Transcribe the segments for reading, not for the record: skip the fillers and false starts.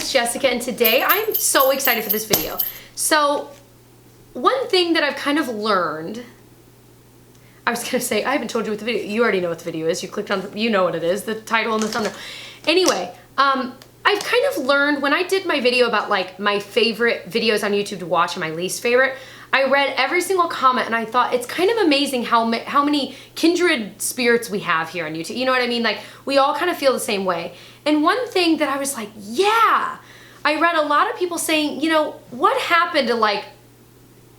it's Jessica, and today I'm so excited for this video. So, one thing that I've kind of learned, I was gonna say, I haven't told you what the video, you already know what the video is, you clicked on, you know what it is, the title and the thumbnail. Anyway, I've kind of learned, when I did my video about like my favorite videos on YouTube to watch and my least favorite, I read every single comment and I thought it's kind of amazing how many kindred spirits we have here on YouTube. You know what I mean? Like, we all kind of feel the same way. And one thing that I was like, yeah, I read a lot of people saying, you know, what happened to like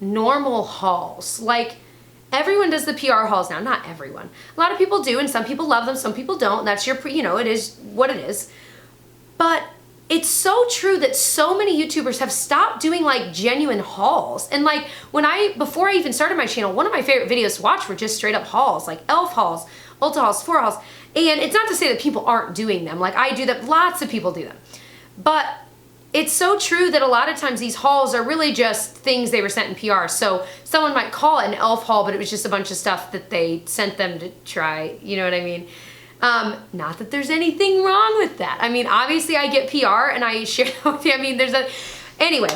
normal hauls? Like, everyone does the PR hauls now. Not everyone. A lot of people do, and some people love them, some people don't. That's your, you know, it is what it is. But it's so true that so many YouTubers have stopped doing like genuine hauls. And like before I even started my channel, one of my favorite videos to watch were just straight up hauls, like e.l.f. hauls, Ulta hauls, Sephora hauls. And it's not to say that people aren't doing them. Like, I do them, lots of people do them. But it's so true that a lot of times these hauls are really just things they were sent in PR. So someone might call it an e.l.f. haul, but it was just a bunch of stuff that they sent them to try, you know what I mean? Not that there's anything wrong with that. I mean, obviously I get PR and I share that with you. I mean, anyway,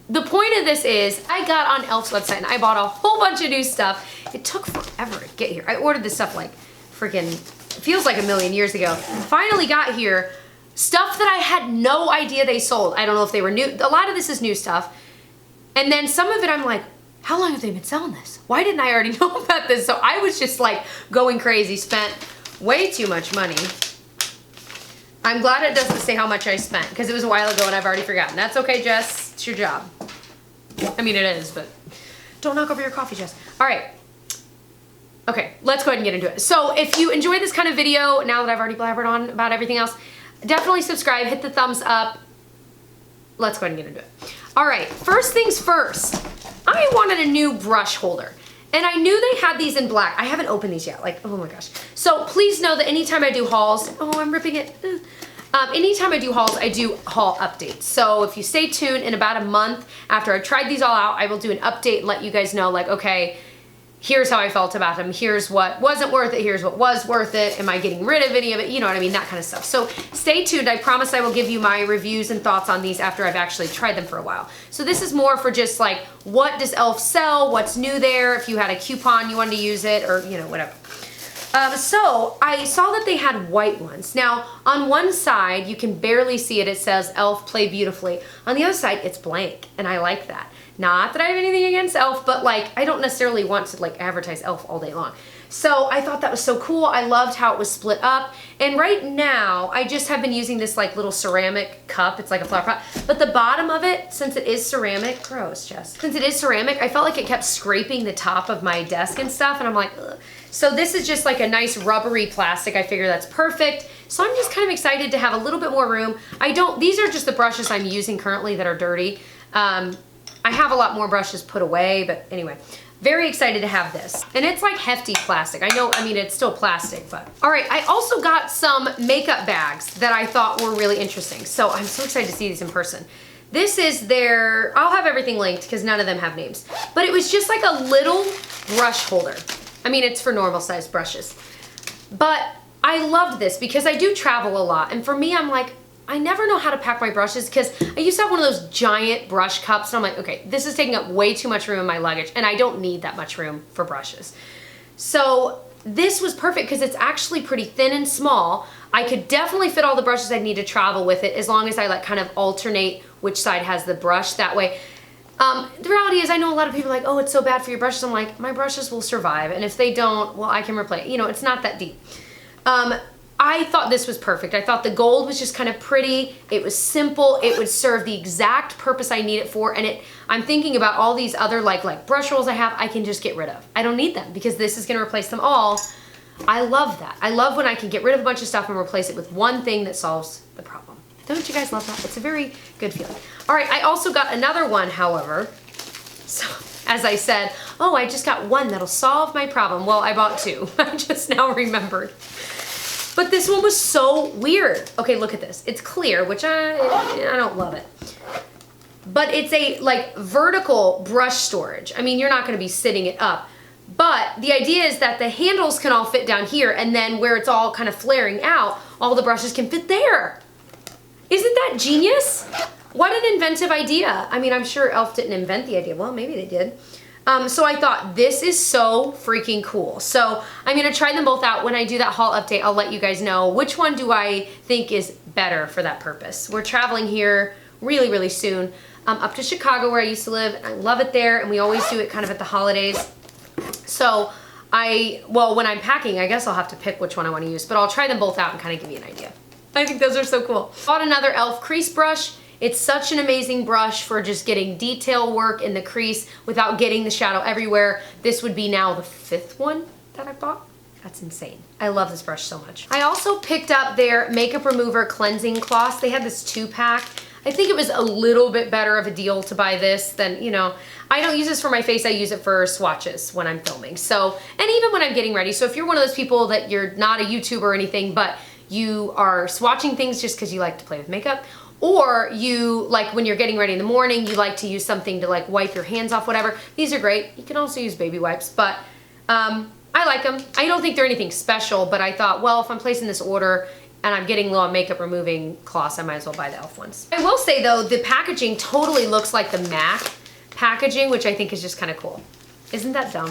the point of this is I got on e.l.f.'s website and I bought a whole bunch of new stuff. It took forever to get here. I ordered this stuff like freaking, feels like a million years ago. Finally got here, stuff that I had no idea they sold. I don't know if they were new. A lot of this is new stuff. And then some of it I'm like, how long have they been selling this? Why didn't I already know about this? So I was just like going crazy, spent way too much money. I'm glad it doesn't say how much I spent because it was a while ago and I've already forgotten. That's okay, Jess. It's your job. I mean, it is, but don't knock over your coffee, Jess. All right. Okay, let's go ahead and get into it. So if you enjoy this kind of video, now that I've already blabbered on about everything else, definitely subscribe, hit the thumbs up. Let's go ahead and get into it. All right, first things first, I wanted a new brush holder. And I knew they had these in black. I haven't opened these yet, like, oh my gosh. So please know that anytime I do hauls, oh, I'm ripping it. Anytime I do hauls, I do haul updates. So if you stay tuned, in about a month after I've tried these all out, I will do an update and let you guys know, like, okay, here's how I felt about them. Here's what wasn't worth it. Here's what was worth it. Am I getting rid of any of it? You know what I mean? That kind of stuff. So stay tuned. I promise I will give you my reviews and thoughts on these after I've actually tried them for a while. So this is more for just like, what does e.l.f. sell? What's new there? If you had a coupon, you wanted to use it, or, you know, whatever. So I saw that they had white ones. Now, on one side, you can barely see it. It says e.l.f. Play Beautifully. On the other side, it's blank, and I like that. Not that I have anything against e.l.f., but like, I don't necessarily want to like advertise e.l.f. all day long. So I thought that was so cool. I loved how it was split up. And right now, I just have been using this like little ceramic cup. It's like a flower pot. But the bottom of it, since it is ceramic, gross, Jess. Since it is ceramic, I felt like it kept scraping the top of my desk and stuff. And I'm like, ugh. So this is just like a nice rubbery plastic. I figure that's perfect. So I'm just kind of excited to have a little bit more room. These are just the brushes I'm using currently that are dirty. I have a lot more brushes put away, but anyway, very excited to have this. And it's like hefty plastic. I know, I mean, it's still plastic, but. All right, I also got some makeup bags that I thought were really interesting. So I'm so excited to see these in person. This is their, I'll have everything linked because none of them have names, but it was just like a little brush holder. I mean, it's for normal sized brushes, but I loved this because I do travel a lot. And for me, I'm like, I never know how to pack my brushes because I used to have one of those giant brush cups and I'm like, okay, this is taking up way too much room in my luggage and I don't need that much room for brushes. So this was perfect because it's actually pretty thin and small. I could definitely fit all the brushes I need to travel with it as long as I like kind of alternate which side has the brush that way. The reality is I know a lot of people are like, oh, it's so bad for your brushes. I'm like, my brushes will survive. And if they don't, well, I can replace, you know, it's not that deep. I thought this was perfect. I thought the gold was just kind of pretty. It was simple. It would serve the exact purpose I need it for. And I'm thinking about all these other like brush rolls I have, I can just get rid of. I don't need them because this is going to replace them all. I love that. I love when I can get rid of a bunch of stuff and replace it with one thing that solves the problem. Don't you guys love that? It's a very good feeling. All right, I also got another one, however. So, as I said, oh, I just got one that'll solve my problem. Well, I bought two. I just now remembered. But this one was so weird. Okay, look at this. It's clear, which I don't love it. But it's a like vertical brush storage. I mean, you're not gonna be sitting it up. But the idea is that the handles can all fit down here and then where it's all kind of flaring out, all the brushes can fit there. Isn't that genius? What an inventive idea. I mean, I'm sure e.l.f. didn't invent the idea. Well, maybe they did. So I thought this is so freaking cool. So I'm gonna try them both out. When I do that haul update, I'll let you guys know which one do I think is better for that purpose. We're traveling here really, really soon up to Chicago where I used to live. And I love it there, and we always do it kind of at the holidays. So well, when I'm packing, I guess I'll have to pick which one I wanna use, but I'll try them both out and kind of give you an idea. I think those are so cool. Bought another e.l.f. crease brush. It's such an amazing brush for just getting detail work in the crease without getting the shadow everywhere. This would be now the 5th one that I bought. That's insane. I love this brush so much. I also picked up their makeup remover cleansing cloths. They had this 2-pack. I think it was a little bit better of a deal to buy this than, you know, I don't use this for my face. I use it for swatches when I'm filming. So, and even when I'm getting ready. So if you're one of those people that you're not a YouTuber or anything, but you are swatching things just because you like to play with makeup, or you, like when you're getting ready in the morning, you like to use something to like wipe your hands off, whatever. These are great. You can also use baby wipes, but I like them. I don't think they're anything special, but I thought, well, if I'm placing this order and I'm getting low on makeup removing cloths, I might as well buy the e.l.f. ones. I will say though, the packaging totally looks like the MAC packaging, which I think is just kind of cool. Isn't that dumb?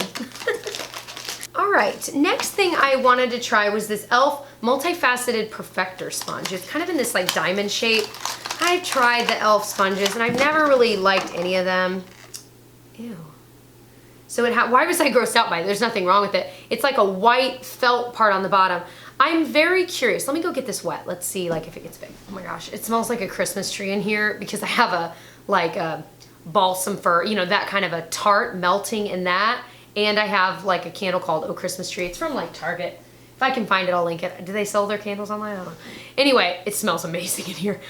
All right, next thing I wanted to try was this e.l.f. multifaceted perfector sponge. It's kind of in this like diamond shape. I've tried the e.l.f. sponges and I've never really liked any of them. Ew. So why was I grossed out by it? There's nothing wrong with it. It's like a white felt part on the bottom. I'm very curious. Let me go get this wet. Let's see like if it gets big. Oh my gosh, it smells like a Christmas tree in here because I have a balsam fir, you know, that kind of a tart melting in that. And I have like a candle called Oh Christmas Tree. It's from like Target. If I can find it, I'll link it. Do they sell their candles online? I don't know. Anyway, it smells amazing in here.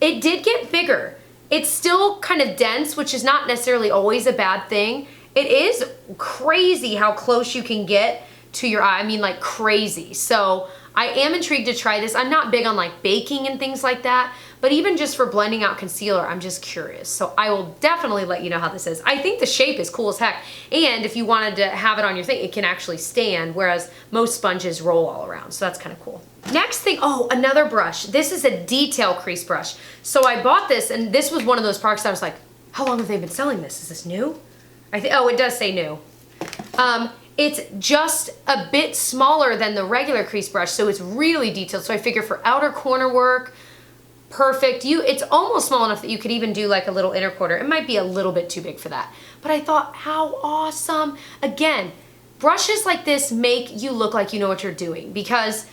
It did get bigger. It's still kind of dense, which is not necessarily always a bad thing. It is crazy how close you can get to your eye. I mean, like crazy. So I am intrigued to try this. I'm not big on like baking and things like that, but even just for blending out concealer, I'm just curious. So I will definitely let you know how this is. I think the shape is cool as heck. And if you wanted to have it on your thing, it can actually stand, whereas most sponges roll all around. So that's kind of cool. Next thing, oh, another brush. This is a detail crease brush. So I bought this, and this was one of those products that I was like, how long have they been selling this? Is this new? Oh, it does say new. It's just a bit smaller than the regular crease brush, so it's really detailed. So I figure for outer corner work, perfect. It's almost small enough that you could even do like a little inner quarter. It might be a little bit too big for that. But I thought, how awesome. Again, brushes like this make you look like you know what you're doing, because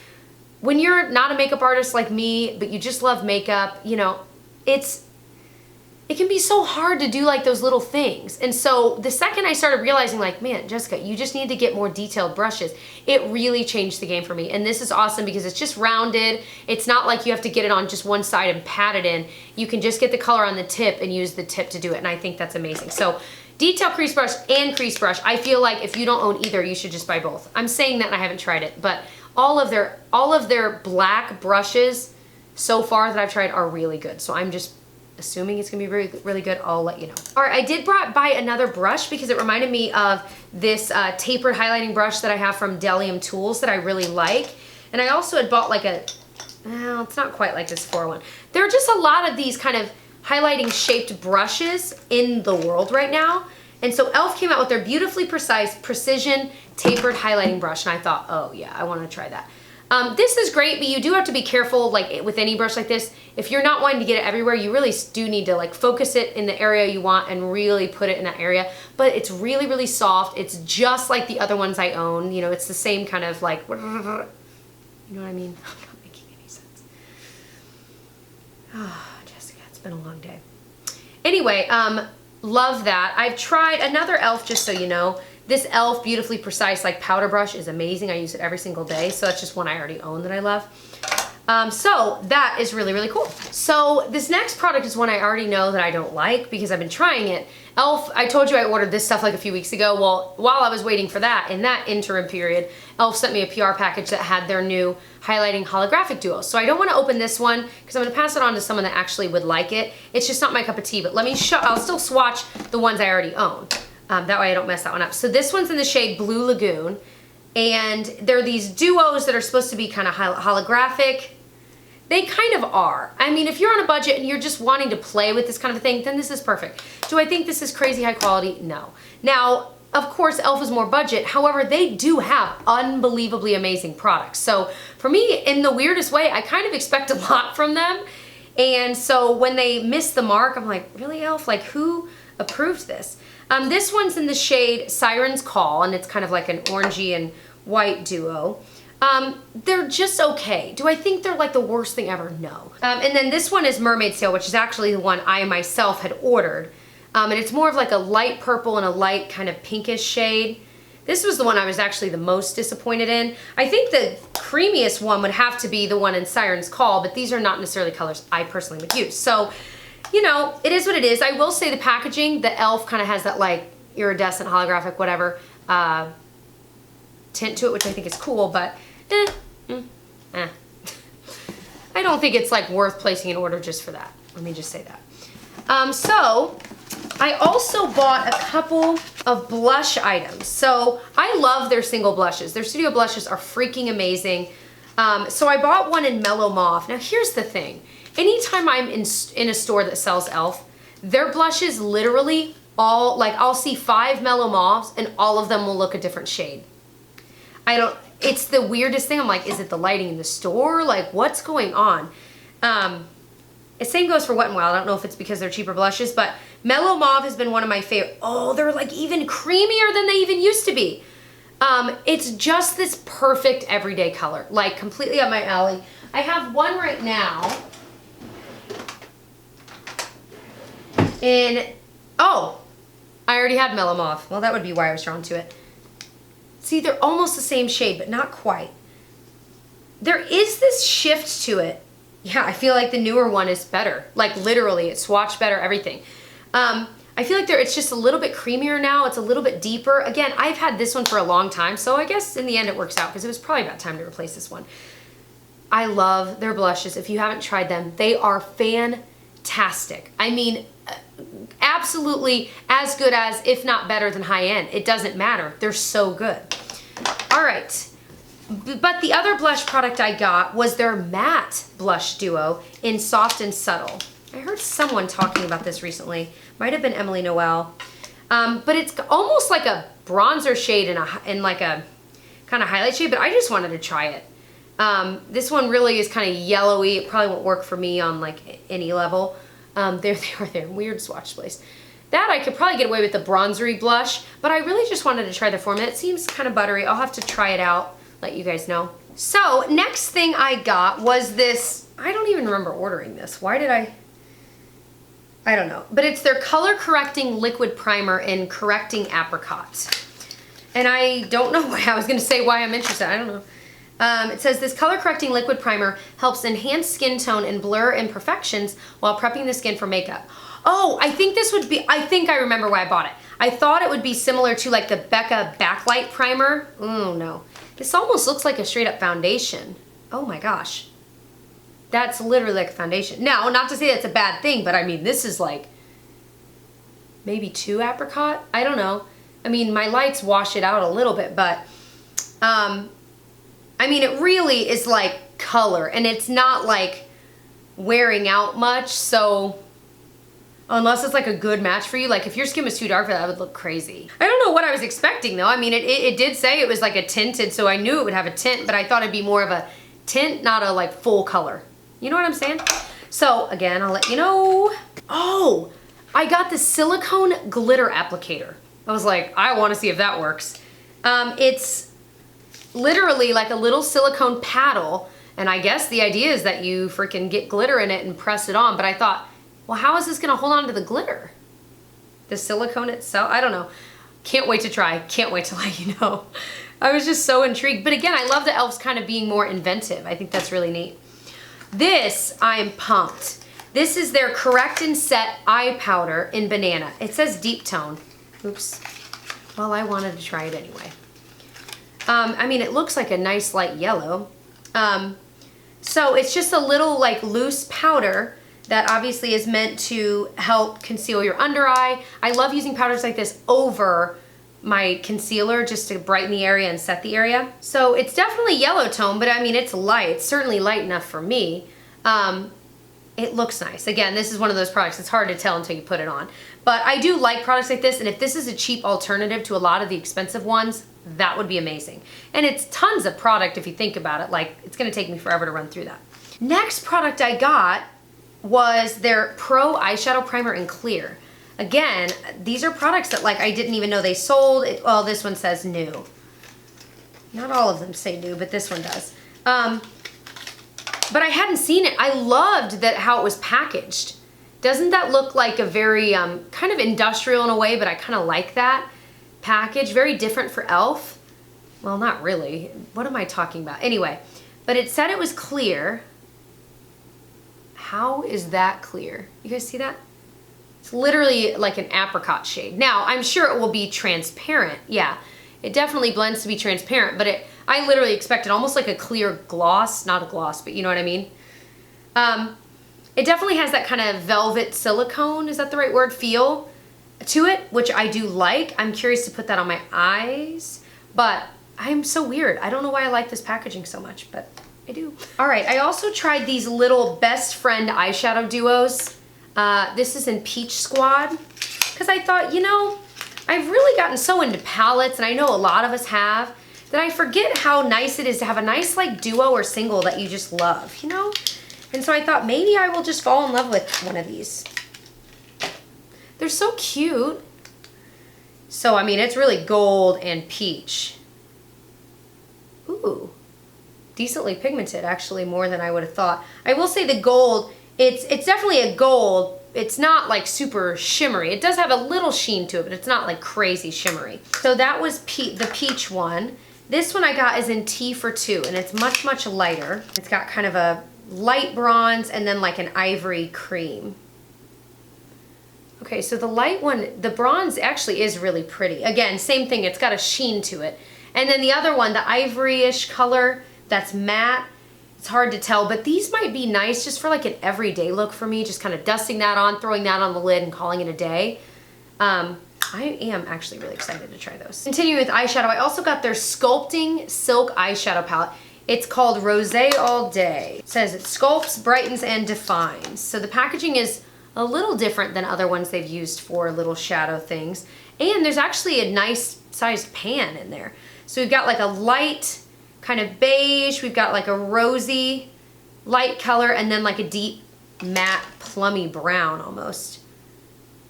when you're not a makeup artist like me, but you just love makeup, you know, it can be so hard to do like those little things. And so the second I started realizing like, man, Jessica, you just need to get more detailed brushes, it really changed the game for me. And this is awesome because it's just rounded. It's not like you have to get it on just one side and pat it in. You can just get the color on the tip and use the tip to do it. And I think that's amazing. So detail crease brush and crease brush, I feel like if you don't own either, you should just buy both. I'm saying that and I haven't tried it, but all of their black brushes so far that I've tried are really good. So I'm just assuming it's gonna be really, really good. I'll let you know. All right, I did buy another brush because it reminded me of this tapered highlighting brush that I have from Delium Tools that I really like. And I also had bought like well, it's not quite like this 4-1. There are just a lot of these kind of highlighting shaped brushes in the world right now. And so e.l.f. came out with their beautifully precise precision tapered highlighting brush. And I thought, oh yeah, I wanna try that. This is great, but you do have to be careful, like with any brush like this. If you're not wanting to get it everywhere, you really do need to like focus it in the area you want and really put it in that area. But it's really, really soft. It's just like the other ones I own. You know, it's the same kind of like, you know what I mean? I'm not making any sense. Oh, Jessica, it's been a long day. Anyway, love that. I've tried another e.l.f., just so you know. This e.l.f. Beautifully Precise like powder brush is amazing. I use it every single day, so that's just one I already own that I love. So that is really, really cool. So this next product is one I already know that I don't like because I've been trying it. e.l.f., I told you I ordered this stuff like a few weeks ago. Well, while I was waiting for that, in that interim period, e.l.f. sent me a PR package that had their new highlighting holographic duo. So I don't want to open this one because I'm going to pass it on to someone that actually would like it. It's just not my cup of tea, but let me show, I'll still swatch the ones I already own. That way I don't mess that one up. So this one's in the shade Blue Lagoon, and they're these duos that are supposed to be kind of holographic. They kind of are. I mean, if you're on a budget and you're just wanting to play with this kind of a thing, then this is perfect. Do I think this is crazy high quality? No. Now, of course, e.l.f. is more budget. However, they do have unbelievably amazing products. So for me, in the weirdest way, I kind of expect a lot from them. And so when they miss the mark, I'm like, really, e.l.f.? Like, who approved this? This one's in the shade Siren's Call, and it's kind of like an orangey and white duo. They're just okay. Do I think they're like the worst thing ever? No. And then this one is Mermaid Sail, which is actually the one I myself had ordered. And it's more of like a light purple and a light kind of pinkish shade. This was the one I was actually the most disappointed in. I think the creamiest one would have to be the one in Siren's Call, but these are not necessarily colors I personally would use. So, you know, it is what it is. I will say the packaging, the e.l.f. kind of has that like iridescent, holographic, whatever, tint to it, which I think is cool, but I don't think it's like worth placing an order just for that. Let me just say that. So I also bought a couple of blush items. So I love their single blushes. Their studio blushes are freaking amazing. So I bought one in Mellow Mauve. Now here's the thing. Anytime I'm in a store that sells e.l.f., their blushes literally all, like I'll see 5 Mellow Mauves and all of them will look a different shade. It's the weirdest thing. I'm like, is it the lighting in the store? Like, what's going on? The same goes for Wet n Wild. I don't know if it's because they're cheaper blushes, but Mellow Mauve has been one of my favorite. Oh, they're like even creamier than they even used to be. It's just this perfect everyday color, like completely up my alley. I have one right now oh, I already had Mellow Mauve. Well, that would be why I was drawn to it. See, they're almost the same shade, but not quite. There is this shift to it. Yeah, I feel like the newer one is better. Like literally, it's swatched better, everything. I feel like it's just a little bit creamier now. It's a little bit deeper. Again, I've had this one for a long time, so I guess in the end it works out because it was probably about time to replace this one. I love their blushes. If you haven't tried them, they are fantastic. I mean, absolutely as good as, if not better than high end. It doesn't matter. They're so good. All right. But the other blush product I got was their matte blush duo in Soft and Subtle. I heard someone talking about this recently. Might have been Emily Noel. But it's almost like a bronzer shade and like a kind of highlight shade, but I just wanted to try it. This one really is kind of yellowy. It probably won't work for me on like any level. There they are, they're weird swatch place. That I could probably get away with the bronzery blush, but I really just wanted to try the format. It seems kind of buttery. I'll have to try it out, let you guys know. So next thing I got was this, I don't even remember ordering this. Why did I don't know. But it's their color correcting liquid primer in Correcting Apricot. And I don't know why, I was gonna say why I'm interested, I don't know. It says this color correcting liquid primer helps enhance skin tone and blur imperfections while prepping the skin for makeup. Oh, I think this would be, I think I remember why I bought it. I thought it would be similar to like the Becca Backlight Primer. Oh no, this almost looks like a straight up foundation. Oh my gosh. That's literally like a foundation. Now, not to say that's a bad thing, but I mean, this is like maybe 2 apricot. I don't know. I mean, my lights wash it out a little bit, but I mean, it really is like color and it's not like wearing out much. So unless it's like a good match for you, like if your skin was too dark for that, would look crazy. I don't know what I was expecting though. I mean, it did say it was like a tinted, so I knew it would have a tint, but I thought it'd be more of a tint, not a like full color. You know what I'm saying? So again, I'll let you know. Oh, I got the Silicone glitter applicator. I was like, I want to see if that works. It's literally like a little silicone paddle, and I guess the idea is that you freaking get glitter in it and press it on, but I thought, well, how is this gonna hold on to the glitter? The silicone itself? I don't know. Can't wait to try. Can't wait to let you know. I was just so intrigued. But again, I love the e.l.f.'s kind of being more inventive. I think that's really neat. This, I'm pumped. This is their Correct and Set Eye Powder in Banana. It says deep tone. Oops. Well, I wanted to try it anyway. I mean, it looks like a nice light yellow. So it's just a little like loose powder that obviously is meant to help conceal your under eye. I love using powders like this over my concealer just to brighten the area and set the area. So it's definitely yellow tone, but I mean, it's light. It's certainly light enough for me. It looks nice. Again, this is one of those products, it's hard to tell until you put it on. But I do like products like this, and if this is a cheap alternative to a lot of the expensive ones, that would be amazing. And it's tons of product if you think about it. Like, it's gonna take me forever to run through that. Next product I got was their Pro Eyeshadow Primer in Clear. Again, these are products that like I didn't even know they sold. Well, this one says new. Not all of them say new, but this one does. But I hadn't seen it. I loved that how it was packaged. Doesn't that look like a very kind of industrial in a way, but I kind of like that package. Very different for e.l.f. Well, not really. What am I talking about? Anyway, but it said it was clear. How is that clear? You guys see that? It's literally like an apricot shade. Now, I'm sure it will be transparent. Yeah, it definitely blends to be transparent, but I literally expected almost like a clear gloss. Not a gloss, but you know what I mean? It definitely has that kind of velvet silicone, is that the right word, feel to it, which I do like. I'm curious to put that on my eyes, but I'm so weird. I don't know why I like this packaging so much, but I do. All right, I also tried these little best friend eyeshadow duos. This is in Peach Squad, because I thought, you know, I've really gotten so into palettes, and I know a lot of us have, that I forget how nice it is to have a nice like duo or single that you just love, you know? And so I thought maybe I will just fall in love with one of these. They're so cute. So, I mean, it's really gold and peach. Ooh, decently pigmented, actually, more than I would have thought. I will say the gold, it's definitely a gold. It's not like super shimmery. It does have a little sheen to it, but it's not like crazy shimmery. So that was the peach one. This one I got is in Tea for Two, and it's much, much lighter. It's got kind of a light bronze and then like an ivory cream. Okay, so the light one, the bronze actually is really pretty. Again, same thing, it's got a sheen to it. And then the other one, the ivory-ish color, that's matte. It's hard to tell, but these might be nice just for like an everyday look for me, just kind of dusting that on, throwing that on the lid and calling it a day. I am actually really excited to try those. Continuing with eyeshadow, I also got their Sculpting Silk Eyeshadow Palette. It's called Rosé All Day. It says it sculpts, brightens, and defines. So the packaging is a little different than other ones they've used for little shadow things. And there's actually a nice sized pan in there. So we've got like a light kind of beige, we've got like a rosy light color, and then like a deep matte plummy brown almost.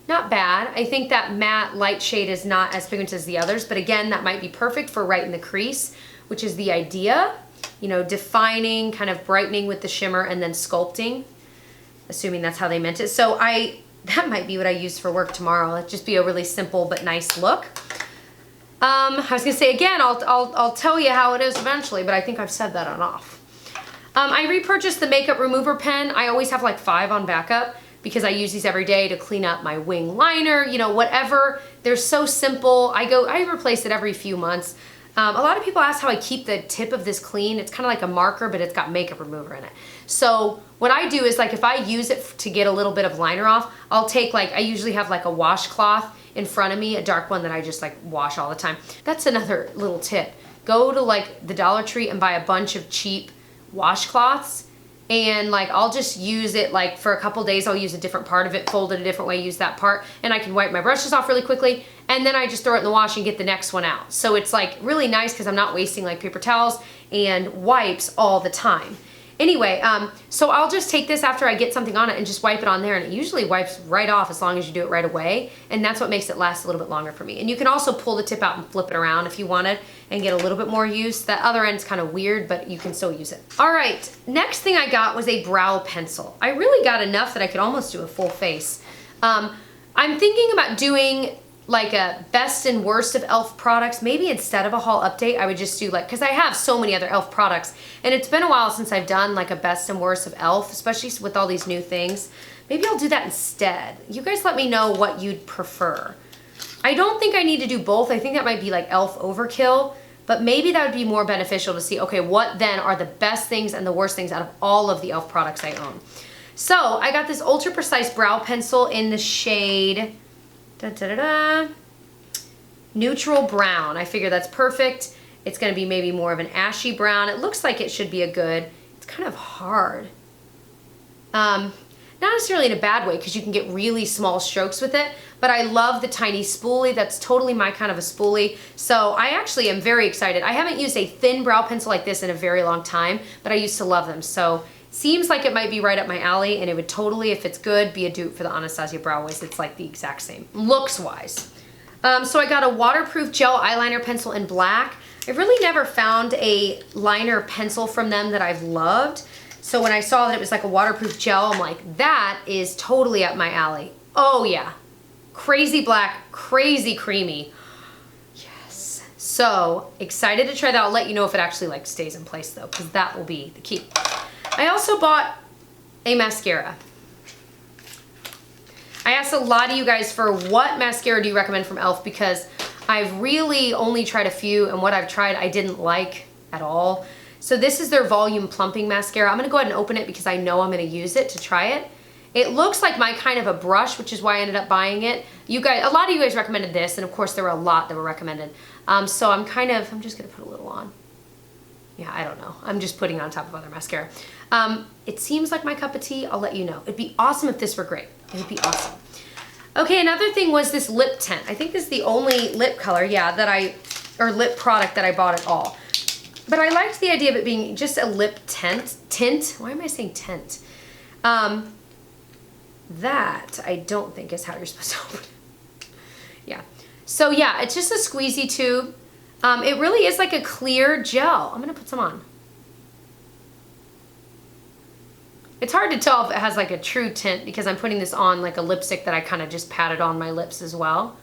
Not bad. I think that matte light shade is not as pigmented as the others, but again, that might be perfect for right in the crease, which is the idea. You know, defining, kind of brightening with the shimmer, and then sculpting, assuming that's how they meant it. So that might be what I use for work tomorrow. It'd just be a really simple but nice look. I was gonna say again, I'll tell you how it is eventually, but I think I've said that enough. I repurchased the makeup remover pen. I always have like 5 on backup because I use these every day to clean up my wing liner, you know, whatever. They're so simple. I replace it every few months. A lot of people ask how I keep the tip of this clean. It's kind of like a marker, but it's got makeup remover in it. So what I do is like if I use it to get a little bit of liner off, I'll take like, I usually have like a washcloth in front of me, a dark one that I just like wash all the time. That's another little tip. Go to like the Dollar Tree and buy a bunch of cheap washcloths, and like I'll just use it like for a couple days. I'll use a different part of it, fold it a different way, use that part, and I can wipe my brushes off really quickly, and then I just throw it in the wash and get the next one out. So it's like really nice because I'm not wasting like paper towels and wipes all the time. Anyway, so I'll just take this after I get something on it and just wipe it on there, and it usually wipes right off as long as you do it right away, and that's what makes it last a little bit longer for me. And you can also pull the tip out and flip it around if you wanted and get a little bit more use. That other end's kind of weird, but you can still use it. All right, next thing I got was a brow pencil. I really got enough that I could almost do a full face. I'm thinking about doing like a best and worst of e.l.f. products. Maybe instead of a haul update, I would just do like, because I have so many other e.l.f. products, and it's been a while since I've done like a best and worst of e.l.f., especially with all these new things. Maybe I'll do that instead. You guys let me know what you'd prefer. I don't think I need to do both. I think that might be like e.l.f. overkill, but maybe that would be more beneficial to see, okay, what then are the best things and the worst things out of all of the e.l.f. products I own. So I got this Ultra Precise Brow Pencil in the shade Neutral Brown. I figure that's perfect. It's gonna be maybe more of an ashy brown. It looks like it should be a good, it's kind of hard. Not necessarily in a bad way because you can get really small strokes with it, but I love the tiny spoolie. That's totally my kind of a spoolie. So I actually am very excited. I haven't used a thin brow pencil like this in a very long time, but I used to love them. So seems like it might be right up my alley, and it would totally, if it's good, be a dupe for the Anastasia Brow Wiz. It's like the exact same, looks-wise. So I got a waterproof gel eyeliner pencil in black. I've really never found a liner pencil from them that I've loved. So when I saw that it was like a waterproof gel, I'm like, that is totally up my alley. Oh yeah, crazy black, crazy creamy. Yes. So excited to try that. I'll let you know if it actually like stays in place though, because that will be the key. I also bought a mascara. I asked a lot of you guys for what mascara do you recommend from e.l.f. because I've really only tried a few, and what I've tried I didn't like at all. So this is their volume plumping mascara. I'm gonna go ahead and open it because I know I'm gonna use it to try it. It looks like my kind of a brush, which is why I ended up buying it. You guys, a lot of you guys recommended this, and of course there were a lot that were recommended. So I'm just gonna put a little on. Yeah, I don't know. I'm just putting it on top of other mascara. It seems like my cup of tea. I'll let you know. It'd be awesome if this were great. It would be awesome. Okay, another thing was this lip tint. I think this is the only lip color, yeah, or lip product that I bought at all. But I liked the idea of it being just a lip tint. Why am I saying tint? That I don't think is how you're supposed to open it. Yeah. So yeah, it's just a squeezy tube. It really is like a clear gel. I'm gonna put some on. It's hard to tell if it has like a true tint because I'm putting this on like a lipstick that I kind of just patted on my lips as well.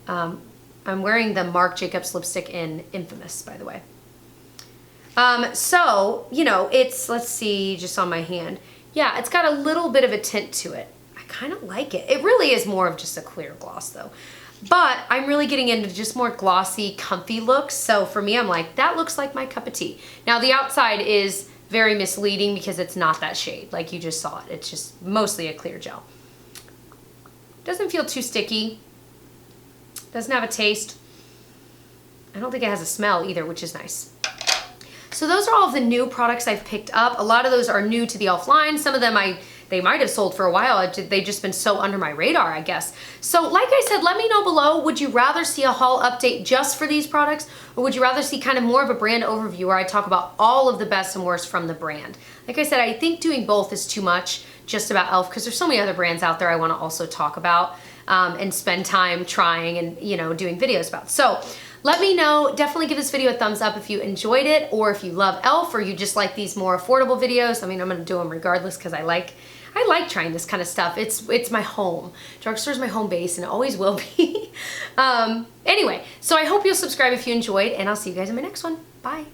I'm wearing the Marc Jacobs lipstick in Infamous, by the way. So, you know, it's, let's see, just on my hand. Yeah, it's got a little bit of a tint to it. I kind of like it. It really is more of just a clear gloss though. But I'm really getting into just more glossy, comfy looks. So for me, I'm like, that looks like my cup of tea. Now the outside is very misleading because it's not that shade like you just saw it. It's just mostly a clear gel. Doesn't feel too sticky. Doesn't have a taste. I don't think it has a smell either, which is nice. So those are all of the new products I've picked up. A lot of those are new to the e.l.f. line. Some of them they might have sold for a while. They've just been so under my radar, I guess. So like I said, let me know below, would you rather see a haul update just for these products? Or would you rather see kind of more of a brand overview where I talk about all of the best and worst from the brand? Like I said, I think doing both is too much just about e.l.f. because there's so many other brands out there I want to also talk about and spend time trying and, you know, doing videos about. So let me know. Definitely give this video a thumbs up if you enjoyed it, or if you love e.l.f. or you just like these more affordable videos. I mean, I'm gonna do them regardless because I like trying this kind of stuff. It's my home. Drugstore's my home base and it always will be. Anyway, so I hope you'll subscribe if you enjoyed, and I'll see you guys in my next one. Bye.